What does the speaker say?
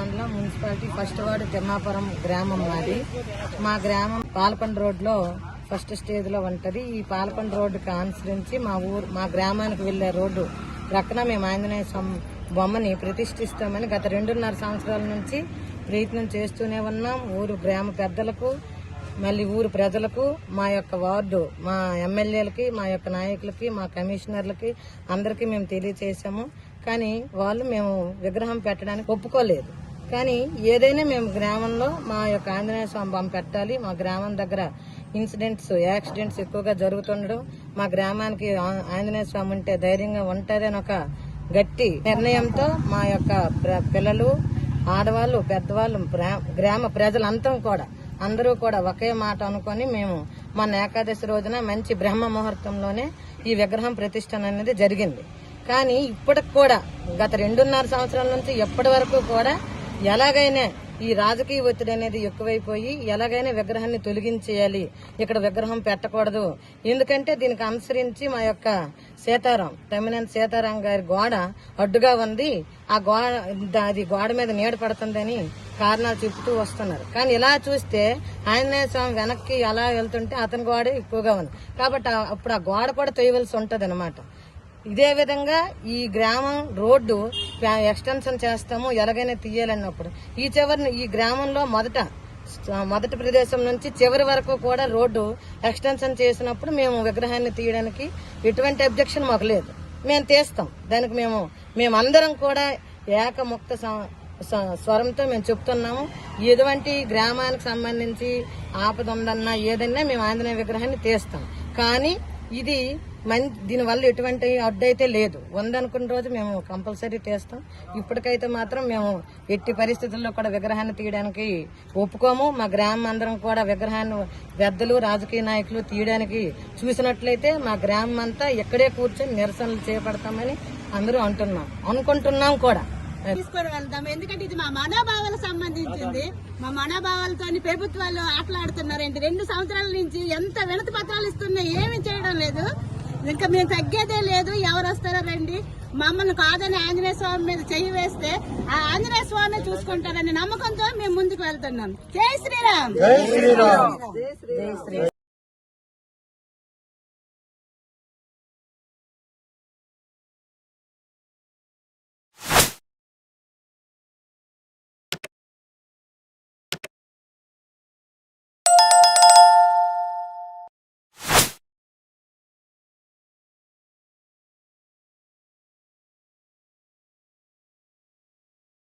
మండలం municipality first ward Thimmapuram గ్రామం మాది. మా గ్రామం పాలకొండ రోడ్లో ఫస్ట్ స్టేజ్ లో ఉంటది. ఈ పాలకొండ రోడ్డుకి అనుసరించి మా గ్రామానికి వెళ్లే రోడ్డు ప్రక్కన మేము ఆంజనేయ స్వామి బొమ్మని ప్రతిష్ఠిస్తామని గత 2.5 సంవత్సరాల నుంచి ప్రయత్నం చేస్తూనే ఉన్నాం. గ్రామ పెద్దలకు, మళ్ళీ ఊరు ప్రజలకు, మా యొక్క వార్డు, మా ఎమ్మెల్యేలకి, మా యొక్క నాయకులకి, మా కమిషనర్లకి అందరికీ మేము తెలియచేసాము. కానీ వాళ్ళు మేము విగ్రహం పెట్టడానికి ఒప్పుకోలేదు. కానీ ఏదైనా మేము గ్రామంలో మా యొక్క ఆంజనేయ స్వామి బొమ్మ పెట్టాలి. మా గ్రామం దగ్గర యాక్సిడెంట్స్ ఎక్కువగా జరుగుతుండడం, మా గ్రామానికి ఆంజనేయ స్వామి ఉంటే ధైర్యంగా ఉంటుందని ఒక గట్టి నిర్ణయంతో మా యొక్క పిల్లలు, ఆడవాళ్ళు, పెద్దవాళ్ళు, గ్రామ ప్రజలంతా కూడా అందరూ కూడా ఒకే మాట అనుకొని మేము మన ఏకాదశి రోజున మంచి బ్రహ్మ ముహూర్తంలోనే ఈ విగ్రహం ప్రతిష్ఠన అనేది జరిగింది. కానీ ఇప్పటికి కూడా గత 2.5 సంవత్సరాల నుంచి ఎప్పటి వరకు కూడా ఎలాగైనా ఈ రాజకీయ ఒత్తిడి అనేది ఎక్కువైపోయి ఎలాగైనా విగ్రహాన్ని తొలగించేయాలి, ఇక్కడ విగ్రహం పెట్టకూడదు. ఎందుకంటే దీనికి అనుసరించి మా యొక్క తమ్మినేని సీతారాం గారి గోడ అడ్డుగా ఉంది. ఆ గోడ మీద నీడ పడుతుందని కారణాలు చెబుతూ వస్తున్నారు. కానీ ఇలా చూస్తే ఆంజనేయ స్వామి వెనక్కి ఎలా వెళ్తుంటే అతని గోడ ఎక్కువగా ఉంది. కాబట్టి అప్పుడు ఆ గోడ కూడా తొయ్యవలసి ఉంటది అన్నమాట. ఇదే విధంగా ఈ గ్రామం రోడ్డు ఎక్స్టెన్షన్ చేస్తాము, ఎలాగైనా తీయాలన్నప్పుడు ఈ గ్రామంలో మొదటి ప్రదేశం నుంచి చివరి వరకు కూడా రోడ్డు ఎక్స్టెన్షన్ చేసినప్పుడు మేము విగ్రహాన్ని తీయడానికి ఎటువంటి అబ్జెక్షన్ మాకు లేదు. మేము తీస్తాం. దానికి మేమందరం కూడా ఏకముక్త స్వరంతో మేము చెప్తున్నాము. ఎటువంటి గ్రామానికి సంబంధించి ఆపద ఉందన్నా ఏదన్నా మేము ఆంజనేయ విగ్రహాన్ని తీస్తాం. కానీ ఇది దీనివల్ల ఎటువంటి అడ్డు అయితే లేదు. ఉందనుకున్న రోజు మేము కంపల్సరీ తీస్తాం. ఇప్పటికైతే మాత్రం మేము ఎట్టి పరిస్థితుల్లో కూడా విగ్రహాన్ని తీయడానికి ఒప్పుకోము. మా గ్రామం అందరం కూడా విగ్రహాన్ని పెద్దలు, రాజకీయ నాయకులు తీయడానికి చూసినట్లయితే మా గ్రామం అంతా ఇక్కడే కూర్చొని నిరసనలు చేపడతామని అందరూ అనుకుంటున్నాం కూడా. తీసుకొని వెళ్తాం. ఎందుకంటే ఇది మా మనోభావాలకు సంబంధించింది. మా మనోభావాలతో ప్రభుత్వాలు ఆటలాడుతున్నారండి. 2 సంవత్సరాల నుంచి ఎంత వినతి పత్రాలు ఇస్తున్నా ఏమి చేయడం లేదు. ఇంకా మేము తగ్గేదే లేదు. ఎవరు వస్తారో రండి, మమ్మల్ని కాదని ఆంజనేయ స్వామి మీద చెయ్యి వేస్తే ఆ ఆంజనేయ స్వామి చూసుకుంటారని నమ్మకంతో మేము ముందుకు వెళ్తున్నాం. జై శ్రీరామ్.